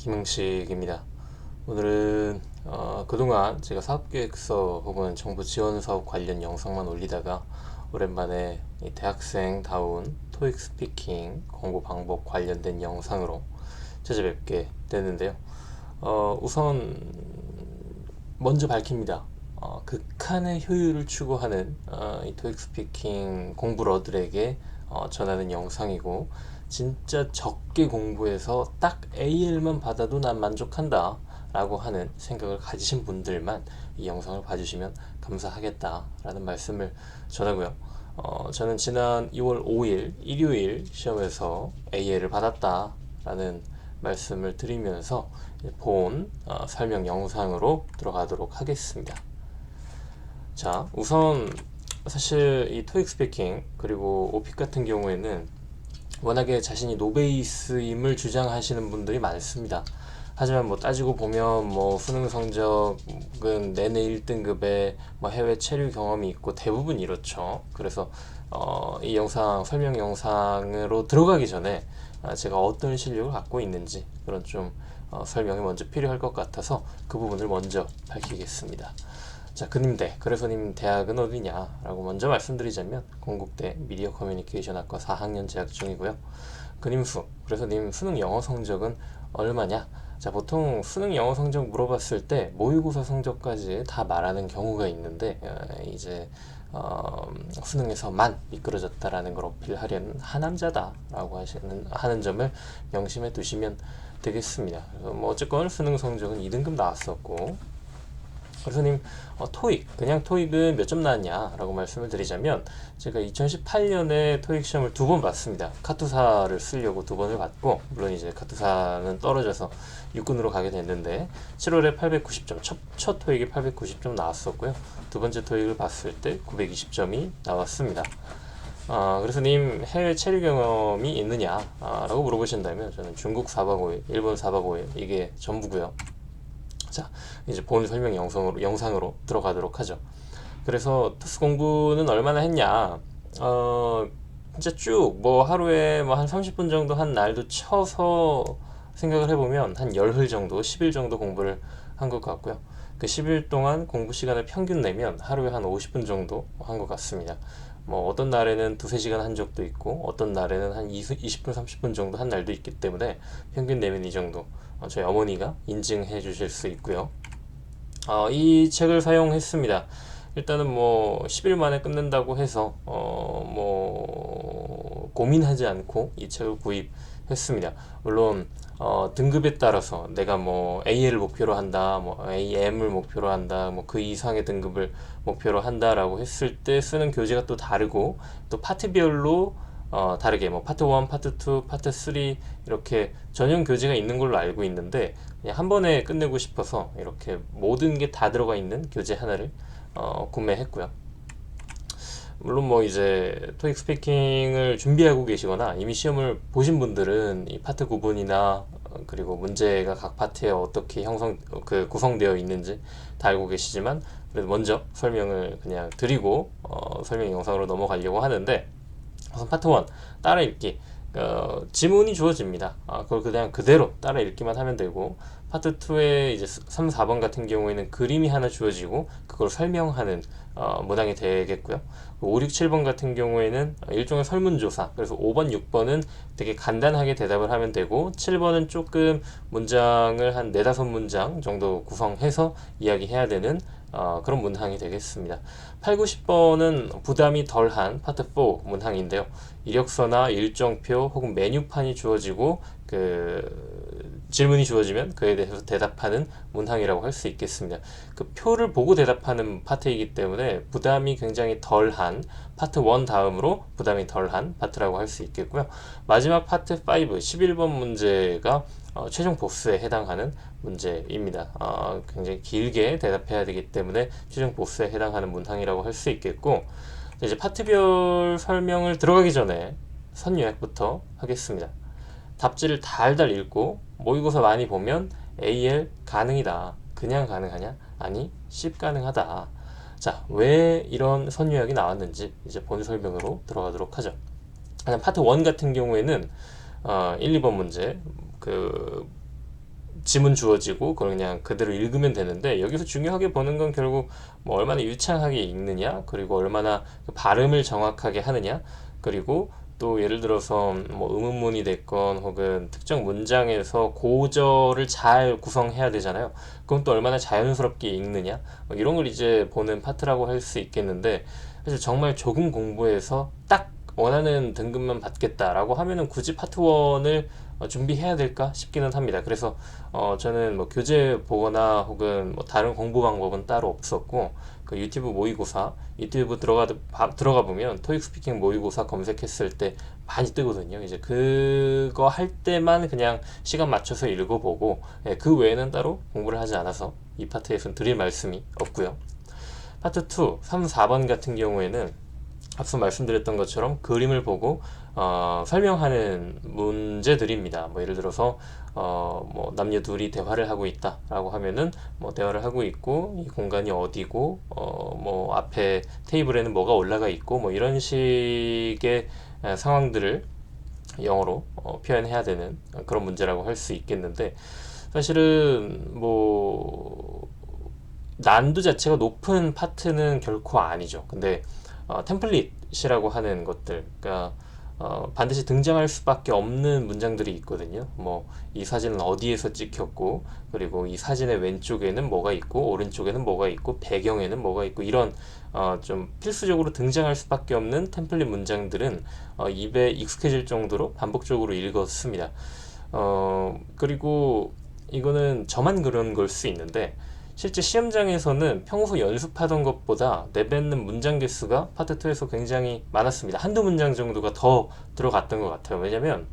김흥식입니다. 오늘은 그동안 제가 사업계획서 혹은 정부 지원 사업 관련 영상만 올리다가 오랜만에 이 대학생다운 토익 스피킹 공부 방법 관련된 영상으로 찾아뵙게 되는데요. 우선 먼저 밝힙니다. 극한의 효율을 추구하는 이 토익 스피킹 공부러들에게 전하는 영상이고, 진짜 적게 공부해서 딱 AL만 받아도 난 만족한다 라고 하는 생각을 가지신 분들만 이 영상을 봐주시면 감사하겠다라는 말씀을 전하고요. 저는 지난 2월 5일 일요일 시험에서 AL을 받았다라는 말씀을 드리면서 본 설명 영상으로 들어가도록 하겠습니다. 자, 우선 사실 이 토익 스피킹 그리고 오픽 같은 경우에는 워낙에 자신이 노베이스임을 주장하시는 분들이 많습니다. 하지만 뭐 따지고 보면 뭐 수능 성적은 내내 1등급에 뭐 해외 체류 경험이 있고 대부분 이렇죠. 그래서 이 영상 설명 영상으로 들어가기 전에 제가 어떤 실력을 갖고 있는지 그런 좀 설명이 먼저 필요할 것 같아서 그 부분을 먼저 밝히겠습니다. 자, 그님대, 그래서 님 대학은 어디냐? 라고 먼저 말씀드리자면 건국대 미디어 커뮤니케이션 학과 4학년 재학 중이고요. 그님수, 그래서 님 수능 영어 성적은 얼마냐? 자, 보통 수능 영어 성적 물어봤을 때 모의고사 성적까지 다 말하는 경우가 있는데 이제 수능에서만 미끄러졌다라는 걸 어필하려는 하남자다라고 하는 점을 명심해 두시면 되겠습니다. 그래서 뭐 어쨌건 수능 성적은 2등급 나왔었고, 그래서님 토익 그냥 토익은 몇 점 나왔냐 라고 말씀을 드리자면, 제가 2018년에 토익 시험을 2번 봤습니다. 카투사를 쓰려고 2번을 봤고, 물론 이제 카투사는 떨어져서 육군으로 가게 됐는데 7월에 890점, 첫 토익이 890점 나왔었고요. 두 번째 토익을 봤을 때 920점이 나왔습니다. 그래서 님 해외 체류 경험이 있느냐 라고 물어보신다면 저는 중국 4박 5일, 일본 4박 5일 이게 전부고요. 자, 이제 본 설명 영상으로 들어가도록 하죠. 그래서 토스 공부는 얼마나 했냐? 진짜 쭉 뭐 하루에 뭐 한 30분 정도 한 날도 쳐서 생각을 해보면 한 열흘 정도, 10일 정도 공부를 한 것 같고요. 그 10일 동안 공부 시간을 평균 내면 하루에 한 50분 정도 한 것 같습니다. 뭐 어떤 날에는 두세 시간 한 적도 있고, 어떤 날에는 한 20분, 30분 정도 한 날도 있기 때문에 평균 내면 이 정도 저희 어머니가 인증해 주실 수 있고요. 이 책을 사용했습니다. 일단은 뭐 10일 만에 끝낸다고 해서 뭐 고민하지 않고 이 책을 구입했습니다. 물론 등급에 따라서 내가 뭐 AL을 목표로 한다, 뭐 AM을 목표로 한다, 뭐 그 이상의 등급을 목표로 한다라고 했을 때 쓰는 교재가 또 다르고, 또 파트별로 다르게 뭐 파트 1, 파트 2, 파트 3 이렇게 전용 교재가 있는 걸로 알고 있는데, 그냥 한 번에 끝내고 싶어서 이렇게 모든 게 다 들어가 있는 교재 하나를 구매했고요. 물론 뭐 이제 토익 스피킹을 준비하고 계시거나 이미 시험을 보신 분들은 이 파트 구분이나 그리고 문제가 각 파트에 어떻게 구성되어 있는지 다 알고 계시지만, 그래도 먼저 설명을 그냥 드리고 설명 영상으로 넘어가려고 하는데, 우선 파트 1 따라 읽기. 지문이 주어집니다. 그걸 그냥 그대로 따라 읽기만 하면 되고, 파트 2에 이제 3, 4번 같은 경우에는 그림이 하나 주어지고 그걸 설명하는 문항이 되겠고요. 5, 6, 7번 같은 경우에는 일종의 설문조사. 그래서 5번, 6번은 되게 간단하게 대답을 하면 되고, 7번은 조금 문장을 한 4, 5문장 정도 구성해서 이야기해야 되는 그런 문항이 되겠습니다. 8, 90번은 부담이 덜한 파트 4 문항인데요. 이력서나 일정표 혹은 메뉴판이 주어지고 질문이 주어지면 그에 대해서 대답하는 문항이라고 할 수 있겠습니다. 그 표를 보고 대답하는 파트이기 때문에 부담이 굉장히 덜한 파트 1 다음으로 부담이 덜한 파트라고 할 수 있겠고요. 마지막 파트 5, 11번 문제가 최종 보스에 해당하는 문제입니다. 굉장히 길게 대답해야 되기 때문에 최종 보스에 해당하는 문항이라고 할 수 있겠고, 이제 파트별 설명을 들어가기 전에 선요약부터 하겠습니다. 답지를 달달 읽고 모의고사 많이 보면 AL 가능이다. 그냥 가능하냐? 아니, 10 가능하다. 자, 왜 이런 선요약이 나왔는지 이제 본 설명으로 들어가도록 하죠. 파트 1 같은 경우에는 1, 2번 문제 지문 주어지고 그냥 그대로 읽으면 되는데, 여기서 중요하게 보는 건 결국 뭐 얼마나 유창하게 읽느냐, 그리고 얼마나 그 발음을 정확하게 하느냐, 그리고 또 예를 들어서 뭐 의문문이 됐건 혹은 특정 문장에서 고절을 잘 구성해야 되잖아요. 그건 또 얼마나 자연스럽게 읽느냐, 뭐 이런 걸 이제 보는 파트라고 할 수 있겠는데, 사실 정말 조금 공부해서 딱 원하는 등급만 받겠다라고 하면은 굳이 파트 1을 준비해야 될까 싶기는 합니다. 그래서 저는 뭐 교재 보거나 혹은 뭐 다른 공부 방법은 따로 없었고, 그 유튜브 들어가 보면 토익 스피킹 모의고사 검색했을 때 많이 뜨거든요. 이제 그거 할 때만 그냥 시간 맞춰서 읽어보고, 예, 그 외에는 따로 공부를 하지 않아서 이 파트에서는 드릴 말씀이 없고요. 파트 2, 3, 4번 같은 경우에는 앞서 말씀드렸던 것처럼 그림을 보고 설명하는 문제들입니다. 뭐 예를 들어서 뭐 남녀 둘이 대화를 하고 있다라고 하면은 뭐 대화를 하고 있고 이 공간이 어디고 뭐 앞에 테이블에는 뭐가 올라가 있고 뭐 이런 식의 상황들을 영어로 표현해야 되는 그런 문제라고 할 수 있겠는데, 사실은 뭐 난도 자체가 높은 파트는 결코 아니죠. 근데 템플릿이라고 하는 것들, 그러니까 반드시 등장할 수밖에 없는 문장들이 있거든요. 뭐 이 사진은 어디에서 찍혔고, 그리고 이 사진의 왼쪽에는 뭐가 있고, 오른쪽에는 뭐가 있고, 배경에는 뭐가 있고, 이런 좀 필수적으로 등장할 수밖에 없는 템플릿 문장들은 입에 익숙해질 정도로 반복적으로 읽었습니다. 그리고 이거는 저만 그런 걸 수 있는데, 실제 시험장에서는 평소 연습하던 것보다 내뱉는 문장 개수가 파트 2에서 굉장히 많았습니다. 한두 문장 정도가 더 들어갔던 것 같아요. 왜냐면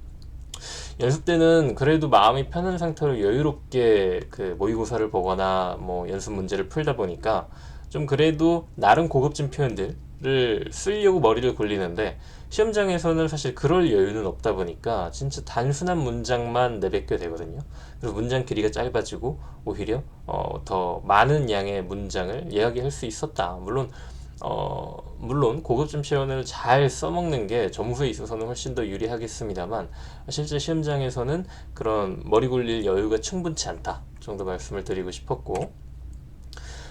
연습 때는 그래도 마음이 편한 상태로 여유롭게 그 모의고사를 보거나 뭐 연습 문제를 풀다 보니까 좀 그래도 나름 고급진 표현들을 쓰려고 머리를 굴리는데, 시험장에서는 사실 그럴 여유는 없다 보니까 진짜 단순한 문장만 내뱉게 되거든요. 그래서 문장 길이가 짧아지고 오히려 더 많은 양의 문장을 이야기할 수 있었다. 물론 고급진 표현을 잘 써먹는 게 점수에 있어서는 훨씬 더 유리하겠습니다만, 실제 시험장에서는 그런 머리 굴릴 여유가 충분치 않다 정도 말씀을 드리고 싶었고,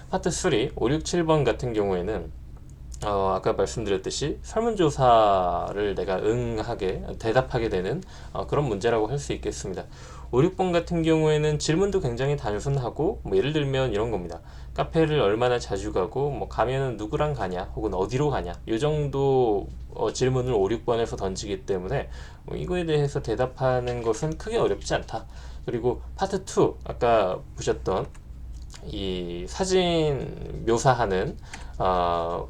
파트 3, 5, 6, 7번 같은 경우에는 아까 말씀드렸듯이 설문조사를 내가 대답하게 되는 그런 문제라고 할 수 있겠습니다. 5, 6번 같은 경우에는 질문도 굉장히 단순하고, 뭐 예를 들면 이런 겁니다. 카페를 얼마나 자주 가고, 뭐 가면은 누구랑 가냐, 혹은 어디로 가냐, 이 정도 질문을 5, 6번에서 던지기 때문에 뭐 이거에 대해서 대답하는 것은 크게 어렵지 않다. 그리고 파트 2, 아까 보셨던 이 사진 묘사하는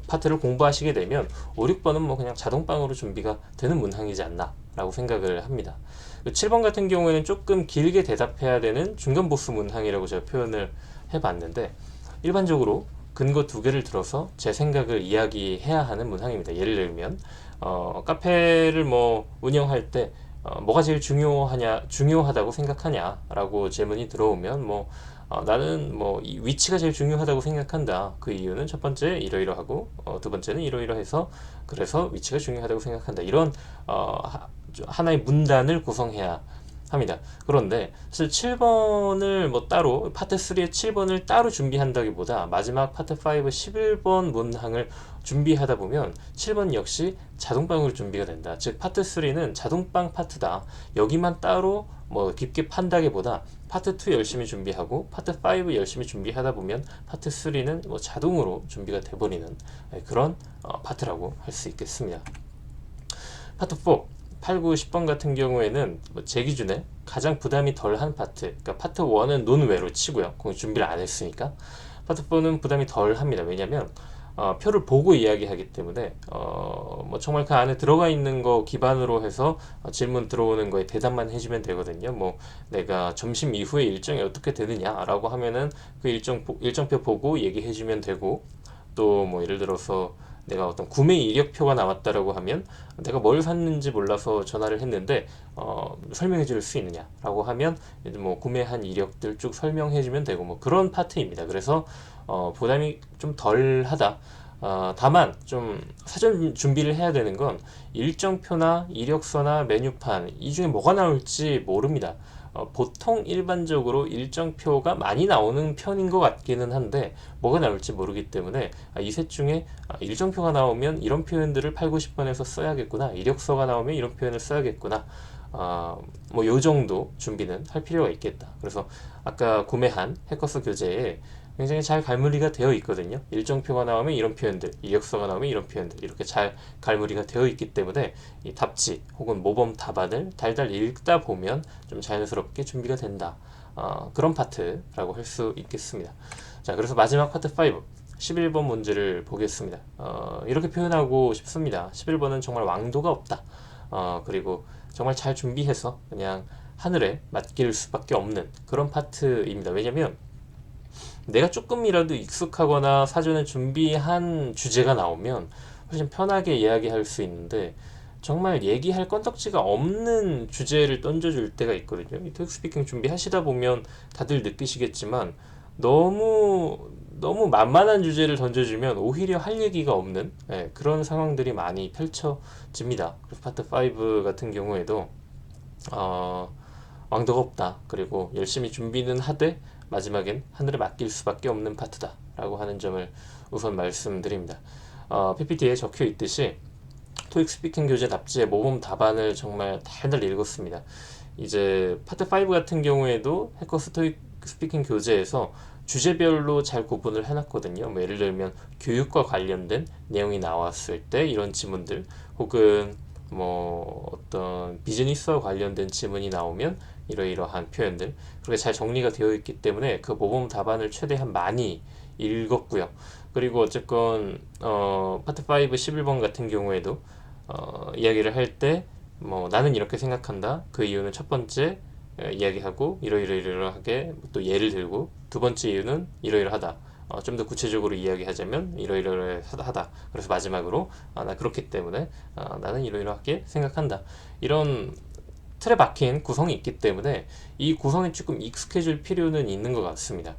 파트를 공부하시게 되면 5, 6번은 뭐 그냥 자동방으로 준비가 되는 문항이지 않나 라고 생각을 합니다. 7번 같은 경우에는 조금 길게 대답해야 되는 중간 보스 문항이라고 제가 표현을 해봤는데, 일반적으로 근거 두 개를 들어서 제 생각을 이야기해야 하는 문항입니다. 예를 들면 카페를 뭐 운영할 때 뭐가 제일 중요하다고 생각하냐라고 질문이 들어오면 나는 뭐 이 위치가 제일 중요하다고 생각한다. 그 이유는 첫 번째 이러이러하고 두 번째는 이러이러해서 그래서 위치가 중요하다고 생각한다. 이런 하나의 문단을 구성해야 합니다. 그런데 사실 7번을 뭐 따로 파트 3의 7번을 따로 준비한다기보다 마지막 파트 5 11번 문항을 준비하다 보면 7번 역시 자동방으로 준비가 된다. 즉 파트 3는 자동방 파트다. 여기만 따로 뭐 깊게 판다기보다 파트 2 열심히 준비하고 파트 5 열심히 준비하다 보면 파트 3는 뭐 자동으로 준비가 돼버리는 그런 파트라고 할 수 있겠습니다. 파트 4, 8, 9, 10번 같은 경우에는 제 기준에 가장 부담이 덜한 파트, 그러니까 파트 1은 논외로 치고요. 거기 준비를 안 했으니까. 파트 4는 부담이 덜 합니다. 왜냐면 표를 보고 이야기하기 때문에 뭐 정말 그 안에 들어가 있는 거 기반으로 해서 질문 들어오는 거에 대답만 해주면 되거든요. 뭐 내가 점심 이후에 일정이 어떻게 되느냐라고 하면은 그 일정표 보고 얘기해주면 되고, 또 뭐 예를 들어서 내가 어떤 구매 이력표가 나왔다라고 하면 내가 뭘 샀는지 몰라서 전화를 했는데 설명해 줄 수 있느냐라고 하면 이제 뭐 구매한 이력들 쭉 설명해 주면 되고, 뭐 그런 파트입니다. 그래서 부담이 좀 덜하다. 다만 좀 사전 준비를 해야 되는 건 일정표나 이력서나 메뉴판 이 중에 뭐가 나올지 모릅니다. 보통 일반적으로 일정표가 많이 나오는 편인 것 같기는 한데 뭐가 나올지 모르기 때문에 이 셋 중에 일정표가 나오면 이런 표현들을 8, 90번에서 써야겠구나, 이력서가 나오면 이런 표현을 써야겠구나, 뭐 요 정도 준비는 할 필요가 있겠다. 그래서 아까 구매한 해커스 교재에 굉장히 잘 갈무리가 되어 있거든요. 일정표가 나오면 이런 표현들, 이력서가 나오면 이런 표현들, 이렇게 잘 갈무리가 되어 있기 때문에 이 답지 혹은 모범 답안을 달달 읽다 보면 좀 자연스럽게 준비가 된다. 그런 파트라고 할 수 있겠습니다. 자, 그래서 마지막 파트 5, 11번 문제를 보겠습니다. 이렇게 표현하고 싶습니다. 11번은 정말 왕도가 없다. 그리고 정말 잘 준비해서 그냥 하늘에 맡길 수밖에 없는 그런 파트입니다. 왜냐면 내가 조금이라도 익숙하거나 사전에 준비한 주제가 나오면 훨씬 편하게 이야기할 수 있는데 정말 얘기할 건덕지가 없는 주제를 던져줄 때가 있거든요. 이 토익 스피킹 준비하시다 보면 다들 느끼시겠지만 너무 만만한 주제를 던져주면 오히려 할 얘기가 없는 그런 상황들이 많이 펼쳐집니다. 그래서 파트 5 같은 경우에도 왕도가 없다. 그리고 열심히 준비는 하되 마지막엔 하늘에 맡길 수밖에 없는 파트다 라고 하는 점을 우선 말씀드립니다. PPT에 적혀 있듯이 토익 스피킹 교재 답지의 모범 답안을 정말 달달 읽었습니다. 이제 파트 5 같은 경우에도 해커스 토익 스피킹 교재에서 주제별로 잘 구분을 해놨거든요. 뭐 예를 들면 교육과 관련된 내용이 나왔을 때 이런 지문들, 혹은 뭐 어떤 비즈니스와 관련된 지문이 나오면 이러이러한 표현들, 그렇게 잘 정리가 되어 있기 때문에 그 모범 답안을 최대한 많이 읽었고요. 그리고 어쨌건 파트 5 11번 같은 경우에도 이야기를 할 때 뭐 나는 이렇게 생각한다. 그 이유는 첫 번째 이야기하고 이러이러하게 또 예를 들고, 두 번째 이유는 이러이러하다. 좀 더 구체적으로 이야기하자면 이러이러하다. 그래서 마지막으로 나 그렇기 때문에 나는 이러이러하게 생각한다. 이런 틀에 박힌 구성이 있기 때문에 이 구성이 조금 익숙해질 필요는 있는 것 같습니다.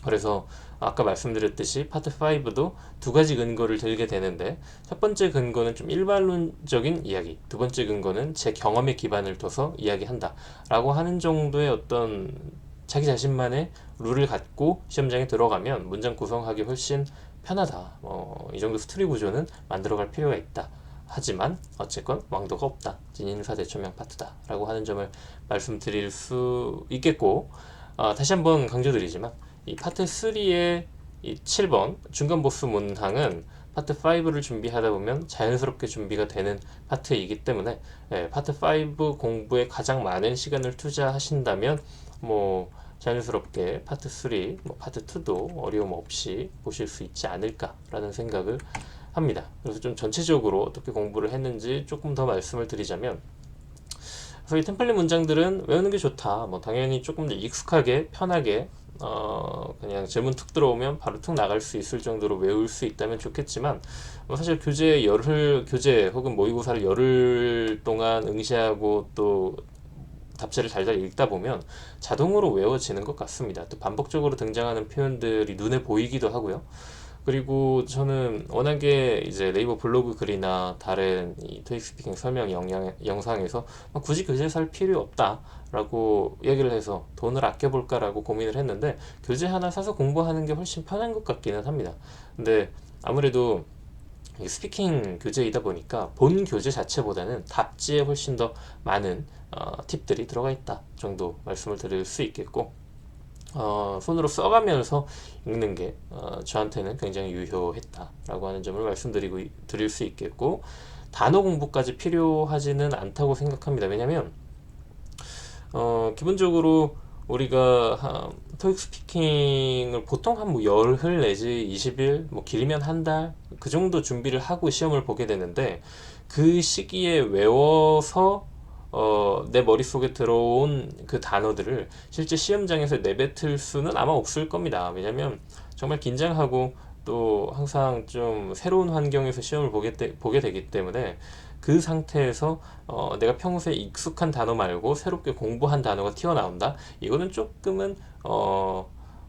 그래서 아까 말씀드렸듯이 파트 5도 두 가지 근거를 들게 되는데, 첫 번째 근거는 좀 일반론적인 이야기, 두 번째 근거는 제 경험에 기반을 둬서 이야기한다 라고 하는 정도의 어떤 자기 자신만의 룰을 갖고 시험장에 들어가면 문장 구성하기 훨씬 편하다. 이 정도 스토리 구조는 만들어갈 필요가 있다. 하지만 어쨌건 왕도가 없다. 진인사대천명 파트다 라고 하는 점을 말씀드릴 수 있겠고, 다시 한번 강조드리지만 이 파트 3의 이 7번 중간 보스 문항은 파트 5를 준비하다 보면 자연스럽게 준비가 되는 파트이기 때문에 파트 5 공부에 가장 많은 시간을 투자하신다면 뭐 자연스럽게 파트 3, 뭐 파트 2도 어려움 없이 보실 수 있지 않을까라는 생각을 합니다. 그래서 좀 전체적으로 어떻게 공부를 했는지 조금 더 말씀을 드리자면, 그래서 이 템플릿 문장들은 외우는 게 좋다. 뭐 당연히 조금 더 익숙하게 편하게 그냥 질문 툭 들어오면 바로 툭 나갈 수 있을 정도로 외울 수 있다면 좋겠지만, 뭐 사실 교재 혹은 모의고사를 열흘 동안 응시하고 또 답지를 달달 읽다 보면 자동으로 외워지는 것 같습니다. 또 반복적으로 등장하는 표현들이 눈에 보이기도 하고요. 그리고 저는 워낙에 이제 네이버 블로그 글이나 다른 이 토익 스피킹 설명 영상에서 굳이 교재 살 필요 없다라고 얘기를 해서 돈을 아껴볼까라고 고민을 했는데, 교재 하나 사서 공부하는 게 훨씬 편한 것 같기는 합니다. 근데 아무래도 스피킹 교재이다 보니까 본 교재 자체보다는 답지에 훨씬 더 많은 팁들이 들어가 있다 정도 말씀을 드릴 수 있겠고, 손으로 써가면서 읽는 게 저한테는 굉장히 유효했다라고 하는 점을 드릴 수 있겠고, 단어 공부까지 필요하지는 않다고 생각합니다. 왜냐면 기본적으로 우리가 토익 스피킹을 보통 한 뭐 열흘 내지 20일, 뭐 길면 한 달 그 정도 준비를 하고 시험을 보게 되는데, 그 시기에 외워서 내 머릿속에 들어온 그 단어들을 실제 시험장에서 내뱉을 수는 아마 없을 겁니다. 왜냐면 정말 긴장하고 또 항상 좀 새로운 환경에서 시험을 보게 되기 때문에, 그 상태에서 내가 평소에 익숙한 단어 말고 새롭게 공부한 단어가 튀어나온다? 이거는 조금은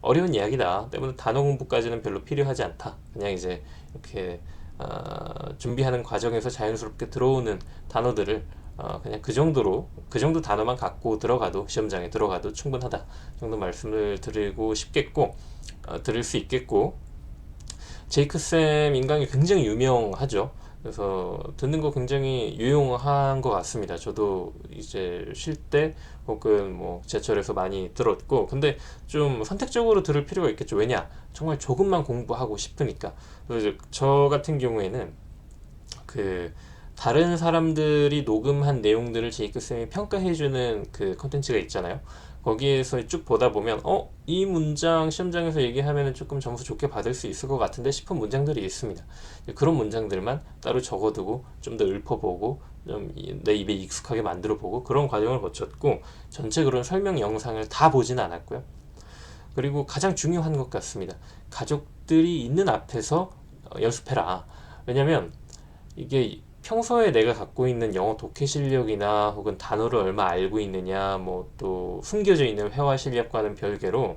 어려운 이야기다 때문에 단어 공부까지는 별로 필요하지 않다. 그냥 이제 이렇게 준비하는 과정에서 자연스럽게 들어오는 단어들을 그냥 그 정도 단어만 갖고 들어가도 시험장에 들어가도 충분하다 정도 말씀을 드리고 싶겠고 드릴 수 있겠고, 제이크 쌤 인강이 굉장히 유명하죠. 그래서 듣는 거 굉장히 유용한 것 같습니다. 저도 이제 쉴 때 혹은 뭐 제철에서 많이 들었고, 근데 좀 선택적으로 들을 필요가 있겠죠. 왜냐? 정말 조금만 공부하고 싶으니까. 그래서 저 같은 경우에는 그 다른 사람들이 녹음한 내용들을 제이크 쌤이 평가해주는 그 컨텐츠가 있잖아요. 거기에서 쭉 보다 보면 이 문장 시험장에서 얘기하면 조금 점수 좋게 받을 수 있을 것 같은데 싶은 문장들이 있습니다. 그런 문장들만 따로 적어두고 좀 더 읊어보고 좀 내 입에 익숙하게 만들어보고 그런 과정을 거쳤고, 전체 그런 설명 영상을 다 보지는 않았고요. 그리고 가장 중요한 것 같습니다. 가족들이 있는 앞에서 연습해라. 왜냐면 이게 평소에 내가 갖고 있는 영어 독해 실력이나 혹은 단어를 얼마 알고 있느냐, 뭐 또 숨겨져 있는 회화 실력과는 별개로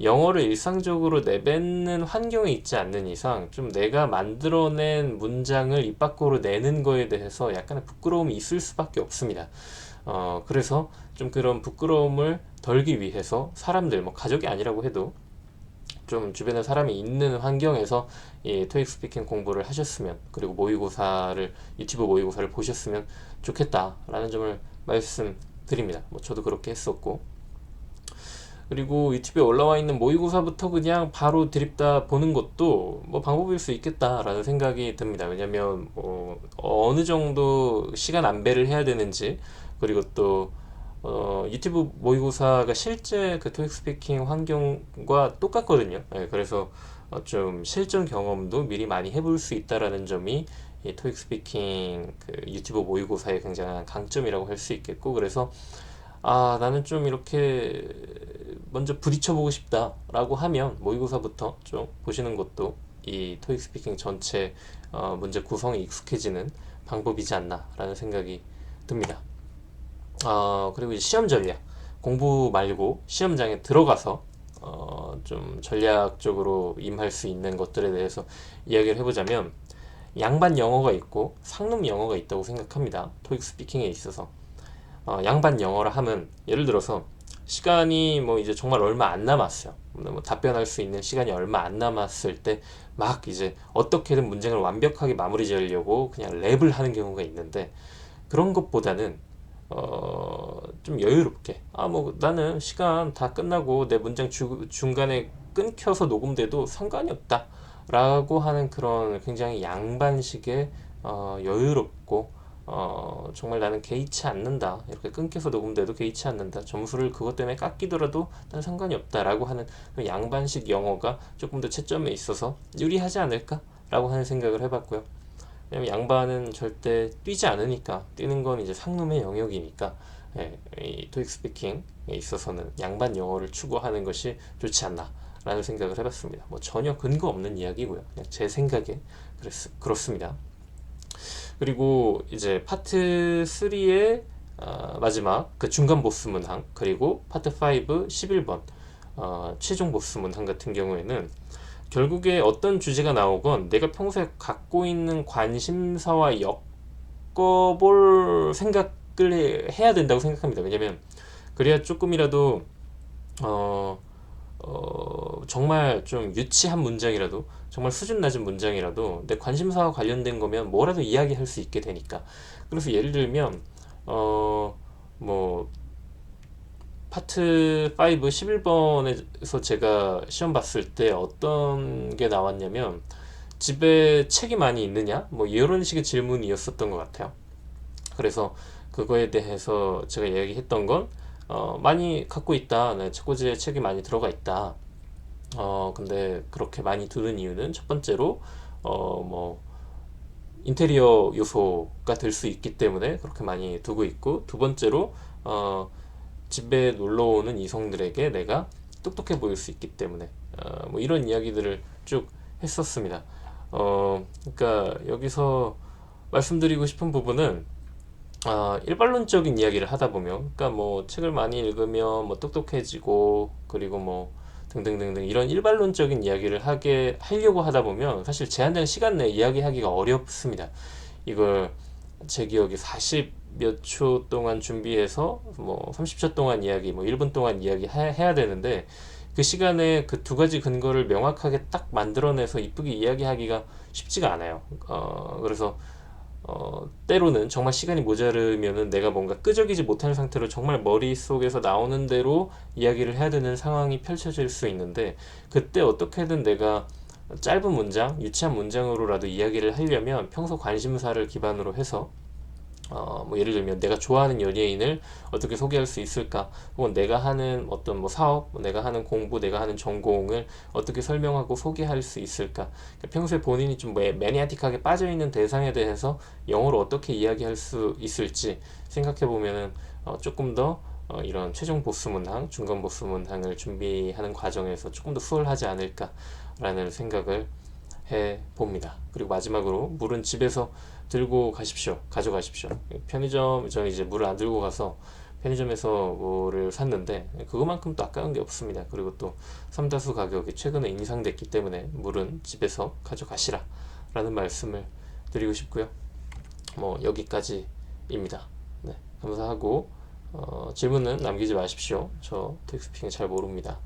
영어를 일상적으로 내뱉는 환경에 있지 않는 이상 좀 내가 만들어낸 문장을 입 밖으로 내는 거에 대해서 약간의 부끄러움이 있을 수밖에 없습니다. 그래서 좀 그런 부끄러움을 덜기 위해서 사람들, 뭐 가족이 아니라고 해도 좀 주변에 사람이 있는 환경에서 이 토익 스피킹 공부를 하셨으면, 그리고 유튜브 모의고사를 보셨으면 좋겠다라는 점을 말씀드립니다. 뭐 저도 그렇게 했었고, 그리고 유튜브에 올라와 있는 모의고사부터 그냥 바로 드립다 보는 것도 뭐 방법일 수 있겠다라는 생각이 듭니다. 왜냐면 어느 정도 시간 안배를 해야 되는지, 그리고 또 유튜브 모의고사가 실제 그 토익 스피킹 환경과 똑같거든요. 네, 그래서 좀 실전 경험도 미리 많이 해볼 수 있다라는 점이 이 토익 스피킹 그 유튜브 모의고사의 굉장한 강점이라고 할 수 있겠고, 그래서 나는 좀 이렇게 먼저 부딪혀보고 싶다라고 하면 모의고사부터 좀 보시는 것도 이 토익 스피킹 전체 문제 구성에 익숙해지는 방법이지 않나라는 생각이 듭니다. 그리고 이제 시험 전략, 공부 말고 시험장에 들어가서 좀 전략적으로 임할 수 있는 것들에 대해서 이야기를 해보자면, 양반 영어가 있고 상놈 영어가 있다고 생각합니다. 토익 스피킹에 있어서. 양반 영어라 하면 예를 들어서 시간이 뭐 이제 정말 얼마 안 남았어요. 뭐 답변할 수 있는 시간이 얼마 안 남았을 때 막 이제 어떻게든 문장을 완벽하게 마무리 지으려고 그냥 랩을 하는 경우가 있는데, 그런 것보다는 좀 여유롭게 뭐 나는 시간 다 끝나고 내 문장 중간에 끊겨서 녹음돼도 상관이 없다 라고 하는 그런 굉장히 양반식의 여유롭고 정말 나는 개의치 않는다, 이렇게 끊겨서 녹음돼도 개의치 않는다, 점수를 그것 때문에 깎이더라도 난 상관이 없다 라고 하는 그 양반식 영어가 조금 더 채점에 있어서 유리하지 않을까 라고 하는 생각을 해봤고요. 왜냐면 양반은 절대 뛰지 않으니까, 뛰는 건 이제 상놈의 영역이니까, 이 토익 스피킹에 있어서는 양반 영어를 추구하는 것이 좋지 않나 라는 생각을 해봤습니다. 뭐 전혀 근거 없는 이야기고요. 그냥 제 생각에 그렇습니다. 그리고 이제 파트 3의 마지막 그 중간 보스 문항, 그리고 파트 5 11번 최종 보스 문항 같은 경우에는 결국에 어떤 주제가 나오건 내가 평소에 갖고 있는 관심사와 엮어볼 생각을 해야 된다고 생각합니다. 왜냐면 그래야 조금이라도 정말 좀 유치한 문장이라도, 정말 수준 낮은 문장이라도 내 관심사와 관련된 거면 뭐라도 이야기할 수 있게 되니까. 그래서 예를 들면 뭐 파트 5 11번에서 제가 시험 봤을 때 어떤 게 나왔냐면, 집에 책이 많이 있느냐, 뭐 이런 식의 질문이었었던 것 같아요. 그래서 그거에 대해서 제가 이야기했던 건 많이 갖고 있다, 네, 책꽂이에 책이 많이 들어가 있다. 근데 그렇게 많이 두는 이유는 첫 번째로 뭐 인테리어 요소가 될 수 있기 때문에 그렇게 많이 두고 있고, 두 번째로 집에 놀러 오는 이성들에게 내가 똑똑해 보일 수 있기 때문에, 뭐 이런 이야기들을 쭉 했었습니다. 그러니까 여기서 말씀드리고 싶은 부분은 일반론적인 이야기를 하다 보면, 그러니까 뭐 책을 많이 읽으면 뭐 똑똑해지고, 그리고 뭐 등등등등 이런 일반론적인 이야기를 하려고 하다 보면 사실 제한된 시간 내에 이야기하기가 어렵습니다. 이걸 제 기억에 40 몇 초 동안 준비해서 뭐 30초 동안 이야기, 뭐 1분 동안 이야기 해야 되는데 그 시간에 그 두 가지 근거를 명확하게 딱 만들어내서 이쁘게 이야기하기가 쉽지가 않아요. 그래서 때로는 정말 시간이 모자르면은 내가 뭔가 끄적이지 못하는 상태로 정말 머릿속에서 나오는 대로 이야기를 해야 되는 상황이 펼쳐질 수 있는데 그때 어떻게든 내가 짧은 문장, 유치한 문장으로라도 이야기를 하려면 평소 관심사를 기반으로 해서 뭐 예를 들면 내가 좋아하는 연예인을 어떻게 소개할 수 있을까? 혹은 내가 하는 어떤 뭐 사업, 내가 하는 공부, 내가 하는 전공을 어떻게 설명하고 소개할 수 있을까? 그러니까 평소에 본인이 좀 매니아틱하게 빠져있는 대상에 대해서 영어로 어떻게 이야기할 수 있을지 생각해 보면은 조금 더 이런 최종 보스 문항, 중간 보스 문항을 준비하는 과정에서 조금 더 수월하지 않을까라는 생각을 해 봅니다. 그리고 마지막으로 물은 집에서 들고 가십시오. 가져가십시오. 편의점, 저는 이제 물을 안 들고 가서 편의점에서 물을 샀는데 그거만큼 또 아까운 게 없습니다. 그리고 또 삼다수 가격이 최근에 인상됐기 때문에 물은 집에서 가져가시라 라는 말씀을 드리고 싶고요. 뭐 여기까지입니다. 네, 감사하고 질문은 남기지 마십시오. 저 텍스핑 잘 모릅니다.